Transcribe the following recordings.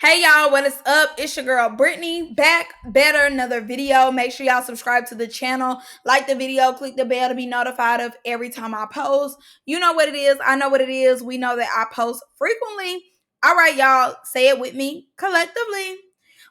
Hey y'all, what is up? It's your girl Brittany back better another video. Make sure y'all subscribe to the channel, like the video, click the bell to be notified of every time I post. You know what it is. I know what it is. We know that I post frequently. All right, y'all, say it with me collectively.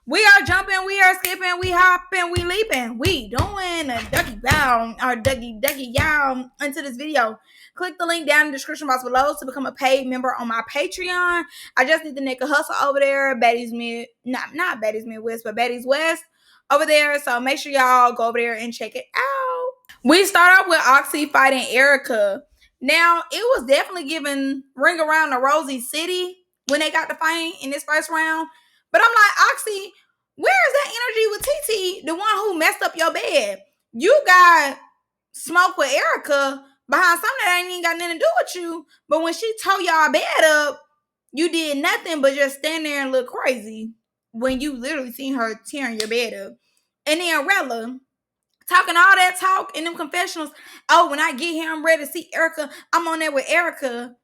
We are jumping, we are skipping, we hopping, we leaping, we doing a ducky bow or ducky yow into this video. Click the link down in the description box below to become a paid member on my Patreon. I just need to make a hustle over there. Baddies Mid, not Baddies Midwest, but Baddies West over there. So make sure y'all go over there and check it out. We start off with Oxy fighting Erica. Now, it was definitely giving ring around the Rosie City when they got the fight in this first round. But I'm like, Oxy, where is that energy with TT, the one who messed up your bed? You got smoke with Erica behind something that ain't even got nothing to do with you. But when she tore y'all bed up, you did nothing but just stand there and look crazy when you literally seen her tearing your bed up. And then Rella talking all that talk in them confessionals. Oh, when I get here, I'm ready to see Erica. I'm on there with Erica.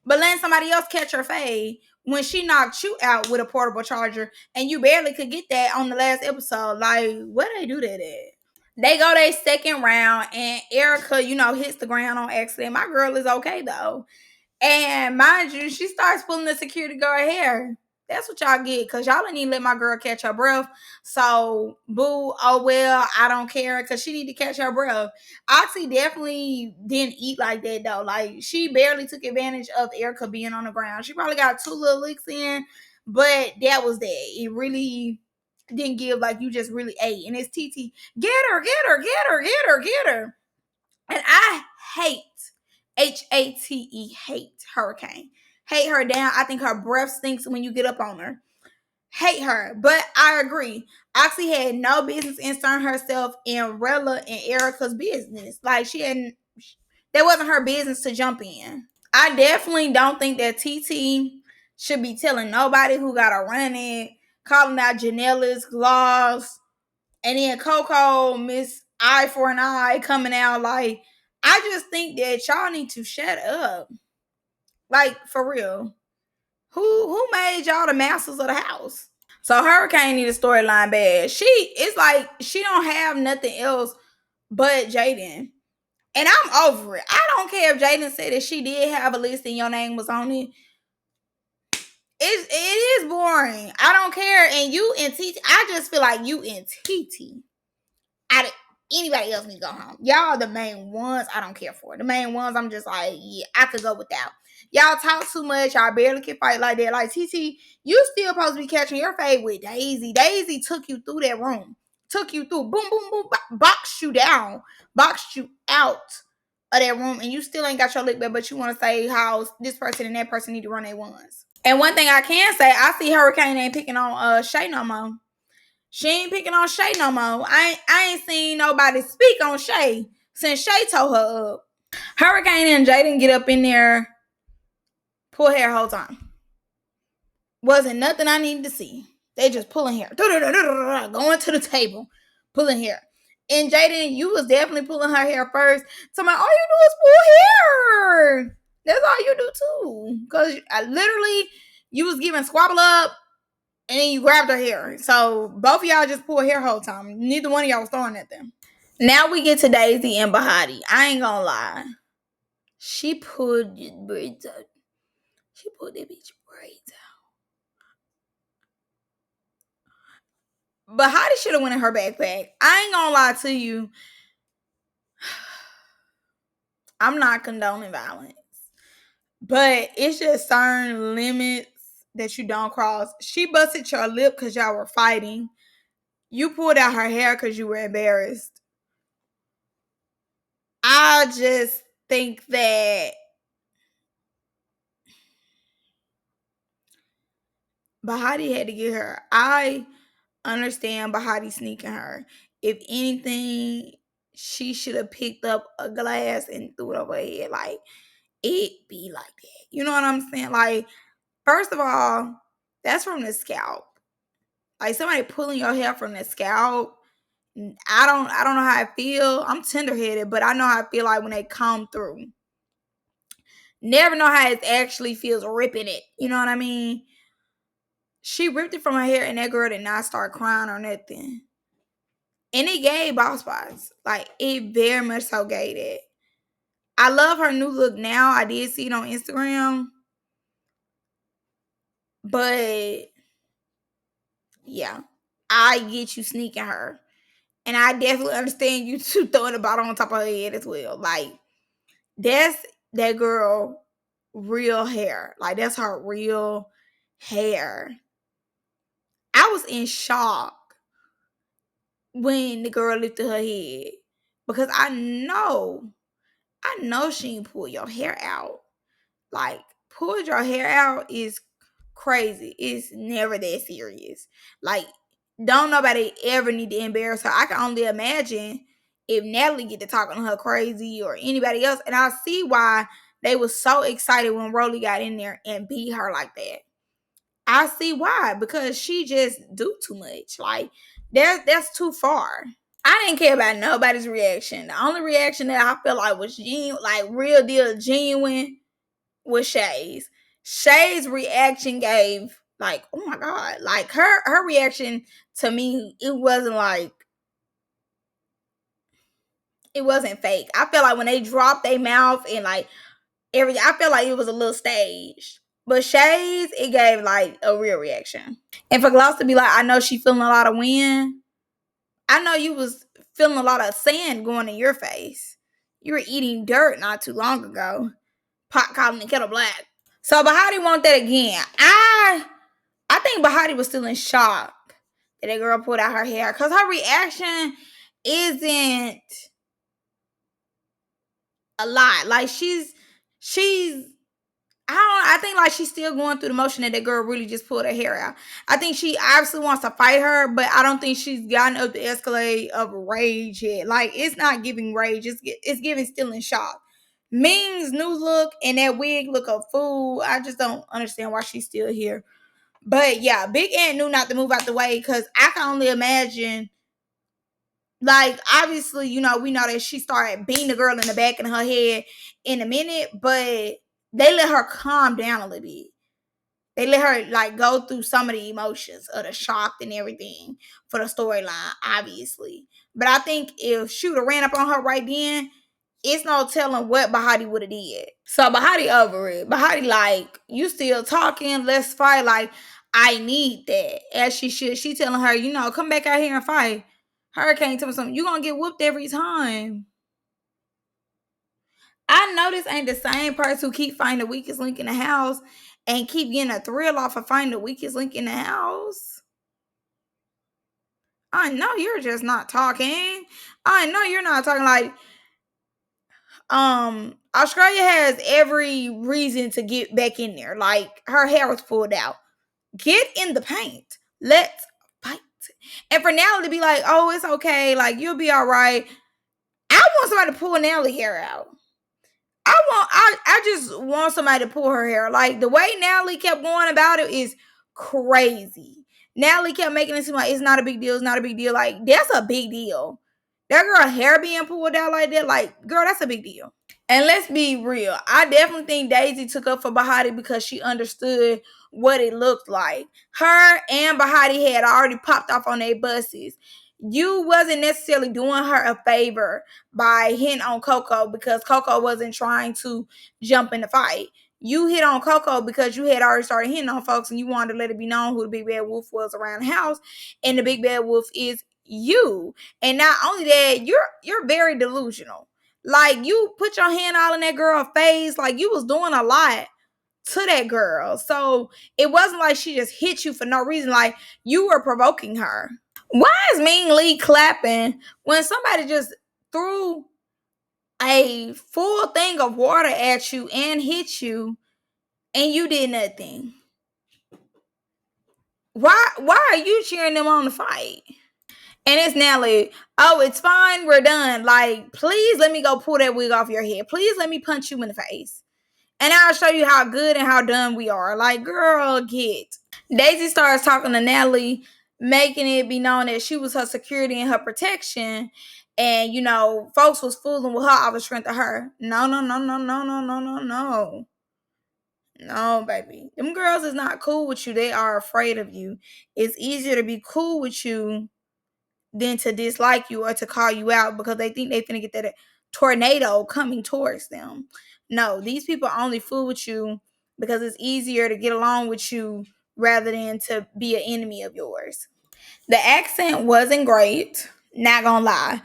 But letting somebody else catch her fade when she knocked you out with a portable charger and you barely could get that on the last episode. Like, where they do that at? They go their second round and Erica, hits the ground on accident. My girl is okay though. And mind you, she starts pulling the security guard hair. That's what y'all get, because y'all didn't even let my girl catch her breath. So, boo, oh well, I don't care, because she need to catch her breath. Oxy definitely didn't eat like that, though. Like, she barely took advantage of Erica being on the ground. She probably got 2 little licks in, but that was that. It really didn't give like you just really ate. And it's TT, get her, get her, get her, get her, get her. And I hate hate Hurricane. Hate her down. I think her breath stinks when you get up on her. Hate her. But I agree. Oxy had no business inserting herself in Rella and Erica's business. Like that wasn't her business to jump in. I definitely don't think that TT should be telling nobody who got to run it, calling out Janela's gloss, and then Coco, Miss Eye for an Eye coming out. Like, I just think that y'all need to shut up. Like, for real. Who made y'all the masters of the house? So Hurricane need a storyline bad. It's like she don't have nothing else but Jaden. And I'm over it. I don't care if Jaden said that she did have a list and your name was on it. It is boring. I don't care. And you and TT, I just feel like you and TT. Anybody else need to go home. Y'all the main ones I don't care for. The main ones I'm just like, yeah, I could go without. Y'all talk too much. Y'all barely can fight like that. Like, TT, you still supposed to be catching your fade with Daisy. Daisy took you through that room. Took you through. Boom, boom, boom. Boxed you down. Boxed you out of that room. And you still ain't got your lick back, but you want to say how this person and that person need to run their ones. And one thing I can say, I see Hurricane ain't picking on Shay no more. She ain't picking on Shay no more. I ain't seen nobody speak on Shay since Shay told her up. Hurricane and Jaden get up in there, pull hair whole time. Wasn't nothing I needed to see. They just pulling hair. Going to the table, pulling hair. And Jaden, you was definitely pulling her hair first. So all you do is pull hair. That's all you do too. Because literally, you was giving squabble up. And then you grabbed her hair. So both of y'all just pulled hair whole time. Neither one of y'all was throwing at them. Now we get to Daisy and Bahati. I ain't gonna lie. She pulled the braids out. She pulled that bitch braids out. Bahati should have went in her backpack. I ain't gonna lie to you. I'm not condoning violence. But it's just certain limits that you don't cross. She busted your lip because y'all were fighting. You pulled out her hair because you were embarrassed. I just think that Bahati had to get her. I understand Bahati sneaking her. If anything, she should have picked up a glass and threw it over her head. Like, it be like that. You know what I'm saying? Like, first of all, that's from the scalp. Like, somebody pulling your hair from the scalp. I don't know how I feel. I'm tender-headed, but I know how I feel like when they come through. Never know how it actually feels ripping it. You know what I mean? She ripped it from her hair, and that girl did not start crying or nothing. And it gave boss spots. Like, it very much so gave it. I love her new look now. I did see it on Instagram. But yeah, I get you sneaking her. And I definitely understand you too throwing the bottle on top of her head as well. Like, that's that girl real hair. Like, that's her real hair. I was in shock when the girl lifted her head. Because I know she ain't pull your hair out. Like, pull your hair out is crazy. It's never that serious. Like, don't nobody ever need to embarrass her. I can only imagine if Natalie get to talking to her crazy or anybody else. And I see why they was so excited when Rolly got in there and beat her like that. I see why. Because she just do too much. Like, that's too far. I didn't care about nobody's reaction. The only reaction that I felt like was genuine, like real deal genuine, was Shay's. Shay's reaction gave like, oh my god, like her reaction to me, it wasn't fake. I felt like when they dropped their mouth and like I felt like it was a little staged. But Shay's, it gave like a real reaction. And for Gloss to be like, I know she feeling a lot of wind. I know you was feeling a lot of sand going in your face. You were eating dirt not too long ago. Pot calling the kettle black. So Bahati want that again. I think Bahati was still in shock that girl pulled out her hair. Because her reaction isn't a lot. Like she's I think like she's still going through the motion that girl really just pulled her hair out. I think she obviously wants to fight her, but I don't think she's gotten up the escalade of rage yet. Like, it's not giving rage. It's giving still in shock. Ming's new look and that wig look a fool. I just don't understand why she's still here. But yeah, Big Ant knew not to move out the way because I can only imagine. Like, obviously, we know that she started beating the girl in the back of her head in a minute, but they let her calm down a little bit. They let her like go through some of the emotions of the shock and everything for the storyline, obviously. But I think if she would have ran up on her right then, it's no telling what Bahati would have did. So Bahati over it. Bahati like, you still talking, let's fight. Like, I need that. As she should. She telling her, come back out here and fight. Hurricane tell me something. You gonna get whooped every time. I know this ain't the same person who keep finding the weakest link in the house and keep getting a thrill off of finding the weakest link in the house. I know you're just not talking. I know you're not talking. Like, Australia has every reason to get back in there. Like, her hair was pulled out. Get in the paint. Let's fight. And for Natalie to be like, oh, it's okay. Like, you'll be all right. I want somebody to pull Natalie hair out. I just want somebody to pull her hair. Like, the way Natalie kept going about it is crazy. Natalie kept making it seem like it's not a big deal. It's not a big deal. Like, that's a big deal. That girl hair being pulled out like that, like, girl, that's a big deal. And let's be real. I definitely think Daisy took up for Bahati because she understood what it looked like. Her and Bahati had already popped off on their buses. You wasn't necessarily doing her a favor by hitting on Coco because Coco wasn't trying to jump in the fight. You hit on Coco because you had already started hitting on folks and you wanted to let it be known who the big bad wolf was around the house. And the big bad wolf is you. And not only that, you're very delusional. Like, you put your hand all in that girl's face. Like, you was doing a lot to that girl. So it wasn't like she just hit you for no reason. Like, you were provoking her. Why is Ming Lee clapping when somebody just threw a full thing of water at you and hit you and you did nothing? Why are you cheering them on to fight? And it's Natalie. Oh, it's fine. We're done. Like, please let me go pull that wig off your head. Please let me punch you in the face. And I'll show you how good and how done we are. Like, girl, get. Daisy starts talking to Natalie, making it be known that she was her security and her protection. And, folks was fooling with her off the strength of her. No. No, baby. Them girls is not cool with you. They are afraid of you. It's easier to be cool with you than to dislike you or to call you out because they think they finna get that tornado coming towards them. No, these people only fool with you because it's easier to get along with you rather than to be an enemy of yours. The accent wasn't great, not gonna lie.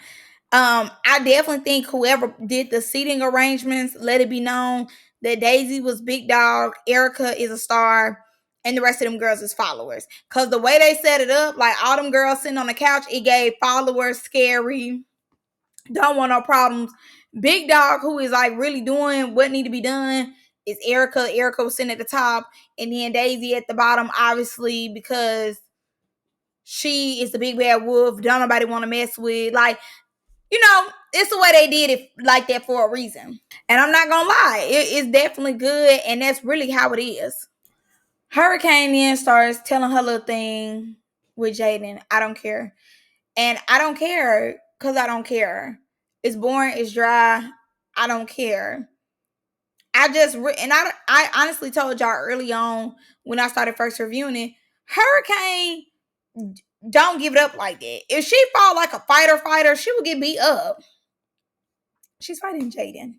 I definitely think whoever did the seating arrangements let it be known that Daisy was big dog, Erica is a star, and the rest of them girls is followers. Cause the way they set it up, like all them girls sitting on the couch, it gave followers scary, don't want no problems. Big dog, who is like really doing what need to be done, is Erica. Erica was sitting at the top, and then Daisy at the bottom, obviously because she is the big bad wolf. Don't nobody want to mess with. Like, it's the way they did it like that for a reason. And I'm not gonna lie, it's definitely good, and that's really how it is. Hurricane then starts telling her little thing with Jaden. I don't care. And I don't care because I don't care. It's boring, it's dry. I don't care. I honestly told y'all early on when I started first reviewing it, Hurricane don't give it up like that. If she fought like a fighter, she would get beat up. She's fighting Jaden.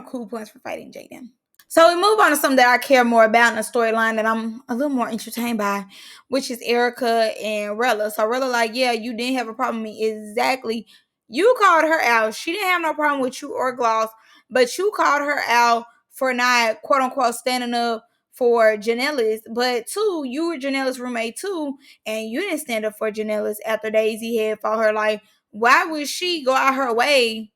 Cool points for fighting Jaden. So we move on to something that I care more about in the storyline that I'm a little more entertained by, which is Erica and Rella. So Rella, like, yeah, you didn't have a problem with me. Exactly. You called her out. She didn't have no problem with you or Gloss, but you called her out for not, quote unquote, standing up for Janellis. But two, you were Janellis' roommate too, and you didn't stand up for Janellis after Daisy had fought her. Like, why would she go out her way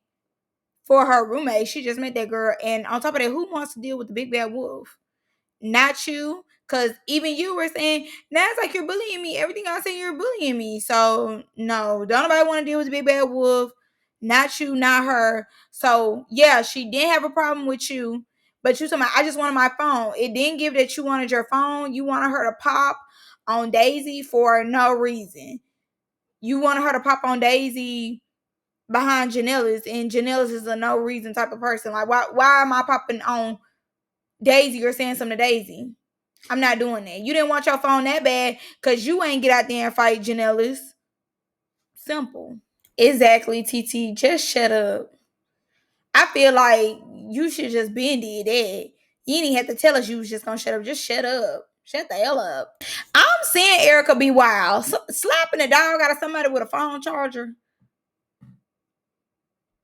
for her roommate? She just met that girl. And on top of that, who wants to deal with the big bad wolf? Not you. Because even you were saying, now it's like you're bullying me. Everything I say, you're bullying me. So, no, don't nobody want to deal with the big bad wolf. Not you, not her. So, yeah, she didn't have a problem with you. But you told me, I just wanted my phone. It didn't give that you wanted your phone. You wanted her to pop on Daisy for no reason. You wanted her to pop on Daisy behind Janellis, and Janellis is a no reason type of person. Like, why am I popping on Daisy or saying something to Daisy? I'm not doing that. You didn't want your phone that bad because you ain't get out there and fight Janellis. Simple. Exactly, TT. Just shut up. I feel like you should just been did that. You didn't have to tell us you was just gonna shut up. Just shut up. Shut the hell up. I'm seeing Erica be wild. Slapping a dog out of somebody with a phone charger.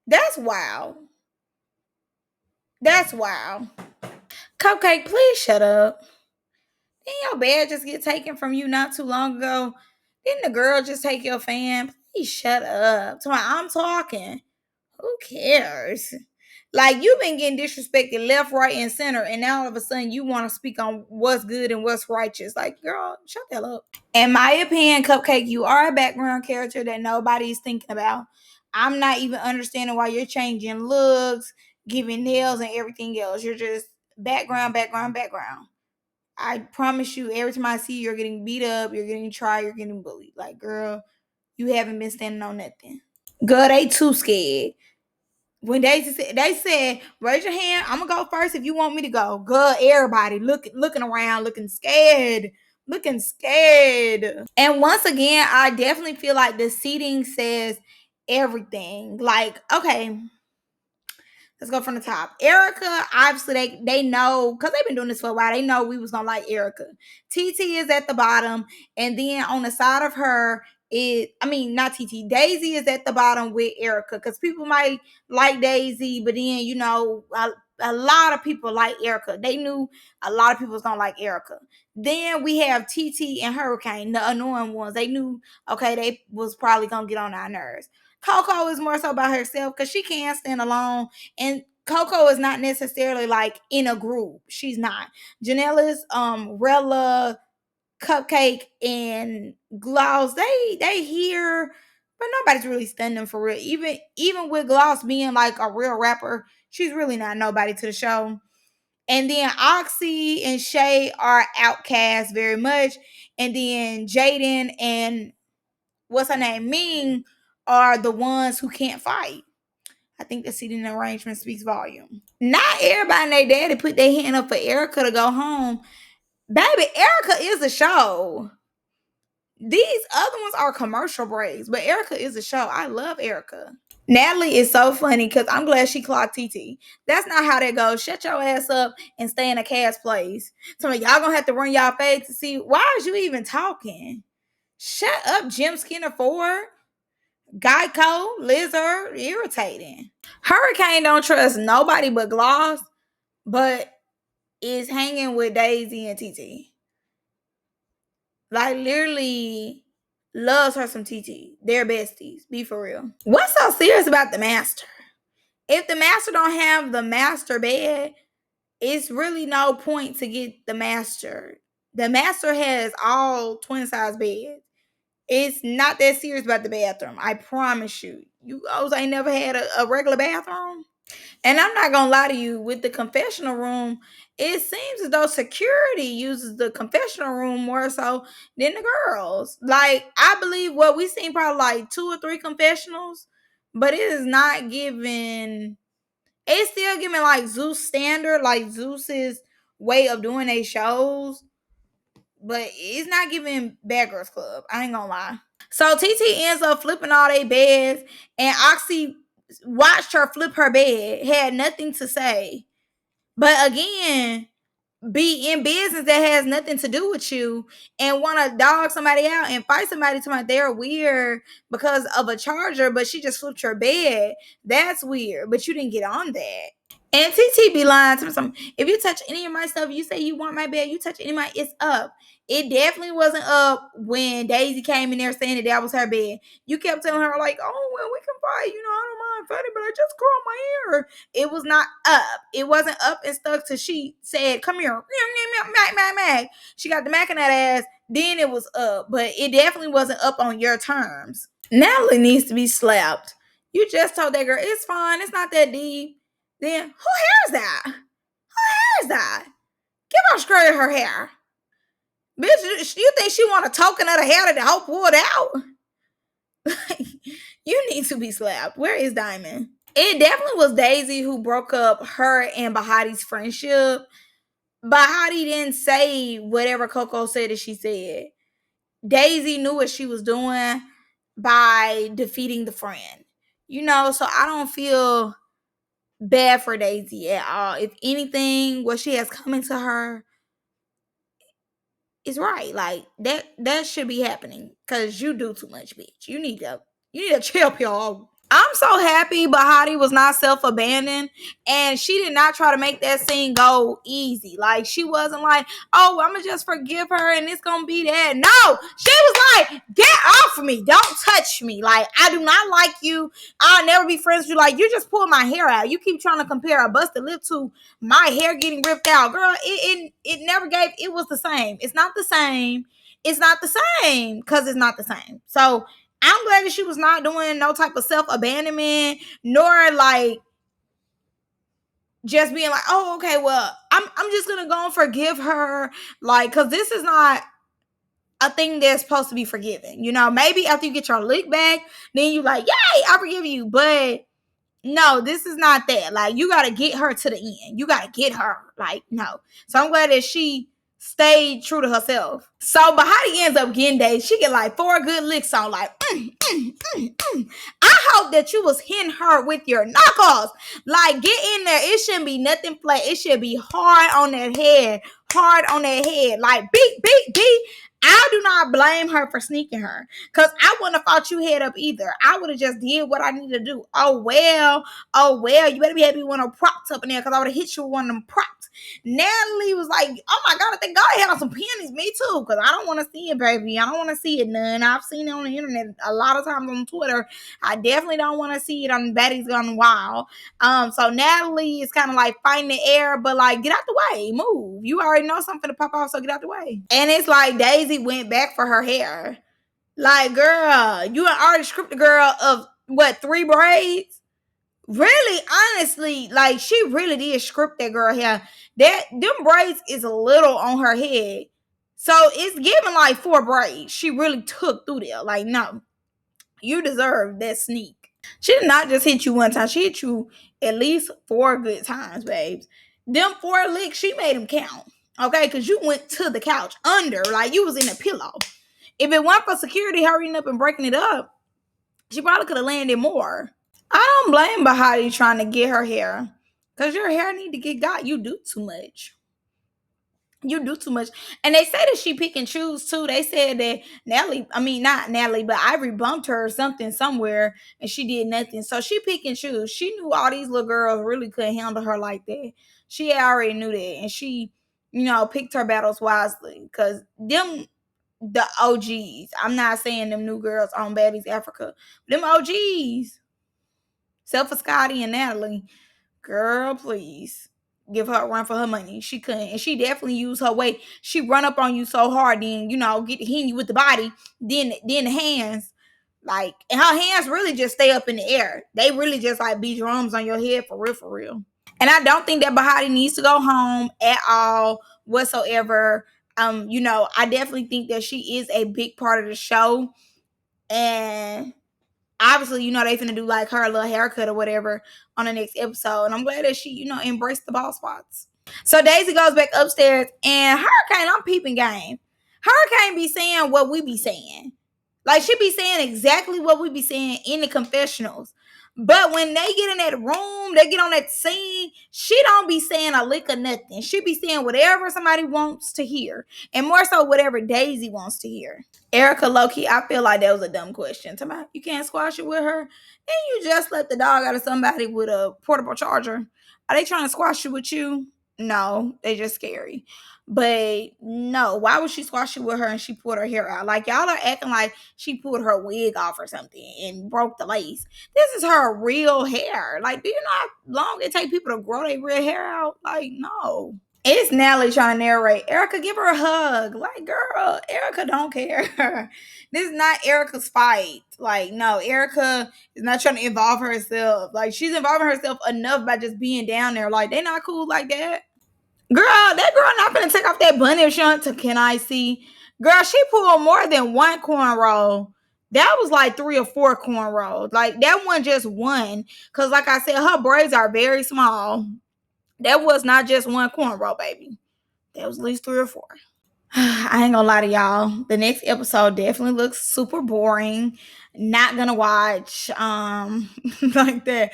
That's wild. That's wild. Cupcake, please shut up. Didn't your bed just get taken from you not too long ago? Didn't the girl just take your fan? Please shut up. I'm talking. Who cares? Like, you've been getting disrespected left, right, and center, and now all of a sudden you want to speak on what's good and what's righteous. Like, girl, shut the hell up. In my opinion, Cupcake, you are a background character that nobody's thinking about. I'm not even understanding why you're changing looks, giving nails, and everything else. You're just background, background, background. I promise you, every time I see you, you're getting beat up, you're getting tried, you're getting bullied. Like, girl, you haven't been standing on nothing. Girl, they too scared. When they said, raise your hand, I'm gonna go first if you want me to go. Girl, everybody looking around, looking scared. Looking scared. And once again, I definitely feel like the seating says everything. Like, okay, let's go from the top. Erica, obviously they know because they've been doing this for a while. They know we was gonna like Erica. TT is at the bottom, and then on the side of her not TT. Daisy is at the bottom with Erica because people might like Daisy, but then a lot of people like Erica. They knew a lot of people was gonna like Erica. Then we have TT and Hurricane, the annoying ones. They knew okay, they was probably gonna get on our nerves. Coco is more so by herself because she can't stand alone. And Coco is not necessarily like in a group. She's not. Janela's, Rella, Cupcake, and Gloss, they here, but nobody's really standing for real. Even with Gloss being like a real rapper, she's really not nobody to the show. And then Oxy and Shay are outcasts very much. And then Jaden and what's her name, Ming, are the ones who can't fight. I think the seating arrangement speaks volume. Not everybody and their daddy put their hand up for Erica to go home. Baby, Erica is a show. These other ones are commercial breaks, but Erica is a show. I love Erica. Natalie is so funny because I'm glad she clocked TT. That's not how that goes. Shut your ass up and stay in a cast place. So y'all gonna have to run y'all face to see why is you even talking? Shut up, Jim Skinner Ford. Geico, Lizard, irritating. Hurricane don't trust nobody but Gloss, but is hanging with Daisy and TT. Like literally loves her some TT. They're besties. Be for real. What's so serious about the master? If the master don't have the master bed, it's really no point to get the master. The master has all twin size beds. It's not that serious about the bathroom. I promise you. You guys ain't never had a regular bathroom. And I'm not gonna lie to you, with the confessional room, it seems as though security uses the confessional room more so than the girls. Like, I believe what we seen probably like 2 or 3 confessionals, but it is not giving. It's still giving like Zeus standard, like Zeus's way of doing their shows, but it's not giving Bad Girls Club. I ain't gonna lie. So TT ends up flipping all their beds, and Oxy watched her flip her bed, had nothing to say. But again, be in business that has nothing to do with you and want to dog somebody out and fight somebody to my they're weird because of a charger, but she just flipped your bed. That's weird, but you didn't get on that. And TT be lying to me something. If you touch any of my stuff, you say you want my bed, you touch any of my, it's up. It definitely wasn't up when Daisy came in there saying that was her bed. You kept telling her like, oh, well, we can fight. I don't mind fighting, but I just curled my hair. It was not up. It wasn't up and stuck till she said, come here. Mac. She got the mac in that ass. Then it was up. But it definitely wasn't up on your terms. Natalie needs to be slapped. You just told that girl, it's fine. It's not that deep. Then who hair is that? Who hair is that? Give her straight her hair. Bitch, you think she want a token of the hair that the hoe pulled out? You need to be slapped. Where is Diamond? It definitely was Daisy who broke up her and Bahati's friendship. Bahati didn't say whatever Coco said that she said. Daisy knew what she was doing by defeating the friend. So I don't feel bad for Daisy at all. If anything, what she has coming to her is right. Like that should be happening because you do too much, bitch. You need to chill, y'all. I'm so happy Bahati was not self-abandoned and she did not try to make that scene go easy. Like, she wasn't like, oh, I'm gonna just forgive her and it's gonna be that. No, she was like, get off of me. Don't touch me. Like, I do not like you. I'll never be friends with you. Like, you just pulled my hair out. You keep trying to compare a busted lip to my hair getting ripped out. Girl, it never gave, it was the same. It's not the same. It's not the same because it's not the same. So I'm glad that she was not doing no type of self-abandonment, nor like just being like, oh, okay, well, I'm just gonna go and forgive her. Like, cause this is not a thing that's supposed to be forgiven. Maybe after you get your lick back, then you like, yay, I forgive you. But no, this is not that. Like, you gotta get her to the end. You gotta get her. Like, no. So I'm glad that she stayed true to herself. So Bahati ends up getting days. She get like 4 good licks on, like, I hope that you was hitting her with your knuckles. Like, get in there. It shouldn't be nothing flat. It should be hard on that head. Hard on that head. Like, beat. I do not blame her for sneaking her. Because I wouldn't have fought you head up either. I would have just did what I needed to do. Oh, well. You better be happy with one of them props up in there because I would have hit you with one of them props. Natalie was like, oh my God, I think God had on some pennies. Me too. Because I don't want to see it, baby. I don't want to see it none. I've seen it on the internet a lot of times on Twitter. I definitely don't want to see it on Baddies Gone Wild. So Natalie is kind of like fighting the air, but like, get out the way. Move. You already know something to pop off, so get out the way. And it's like Daisy went back for her hair. Like, girl, you already scripted girl of what, 3 braids? Really, honestly, like, she really did script that girl hair. Them braids is a little on her head. So it's giving like 4 braids. She really took through there. Like, no, you deserve that sneak. She did not just hit you one time. She hit you at least 4 good times, babes. Them 4 licks, she made them count. Okay, because you went to the couch under, like you was in a pillow. If it weren't for security hurrying up and breaking it up, she probably could have landed more. I don't blame Bahati trying to get her hair. Cause your hair need to get got. You do too much. You do too much. And they say that she pick and choose too. They said that Natalie, I mean not Natalie, but Ivory bumped her or something somewhere and she did nothing. So she pick and choose. She knew all these little girls really couldn't handle her like that. She already knew that. And she, picked her battles wisely. Cause them the OGs. I'm not saying them new girls on Baddies Africa. Them OGs. Selfa Scotty and Natalie. Girl, please give her a run for her money. She couldn't, and she definitely used her weight. She run up on you so hard, then get to hitting you with the body, then the hands, like, and her hands really just stay up in the air. They really just like be drums on your head for real, for real. And I don't think that Bahati needs to go home at all whatsoever. I definitely think that she is a big part of the show, and obviously, they finna do like her little haircut or whatever on the next episode. And I'm glad that she, embraced the ball spots. So Daisy goes back upstairs and Hurricane, I'm peeping game. Hurricane be saying what we be saying. Like she be saying exactly what we be saying in the confessionals. But when they get in that room, they get on that scene, she don't be saying a lick of nothing. She be saying whatever somebody wants to hear. And more so whatever Daisy wants to hear. Erica Loki, I feel like that was a dumb question. Somebody, you can't squash it with her. And you just let the dog out of somebody with a portable charger. Are they trying to squash it with you? No, they just scary. But no, why would she squash it with her and she pulled her hair out? Like y'all are acting like she pulled her wig off or something and broke the lace. This is her real hair. Like, do you know how long it take people to grow their real hair out? Like, no. It's Natalie trying to narrate. Erica, give her a hug. Like, girl, Erica don't care. This is not Erica's fight. Like, no, Erica is not trying to involve herself. Like, she's involving herself enough by just being down there. Like, they not cool like that. Girl, that girl not gonna take off that bunny if she want to. Can I see? Girl, she pulled more than one cornrow. That was like 3 or 4 cornrows. Like, that one just one. Because, like I said, her braids are very small. That was not just one cornrow, baby. That was at least 3 or 4. I ain't gonna lie to y'all. The next episode definitely looks super boring. Not gonna watch. Like that.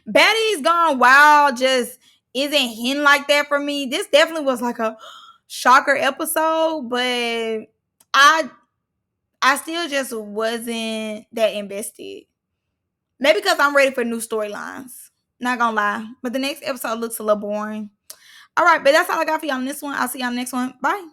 Baddies Gone Wild just isn't hitting like that for me. This definitely was like a shocker episode, but I I still just wasn't that invested. Maybe because I'm ready for new storylines. Not gonna lie. But the next episode looks a little boring. All right, but that's all I got for y'all on this one. I'll see y'all on the next one. Bye.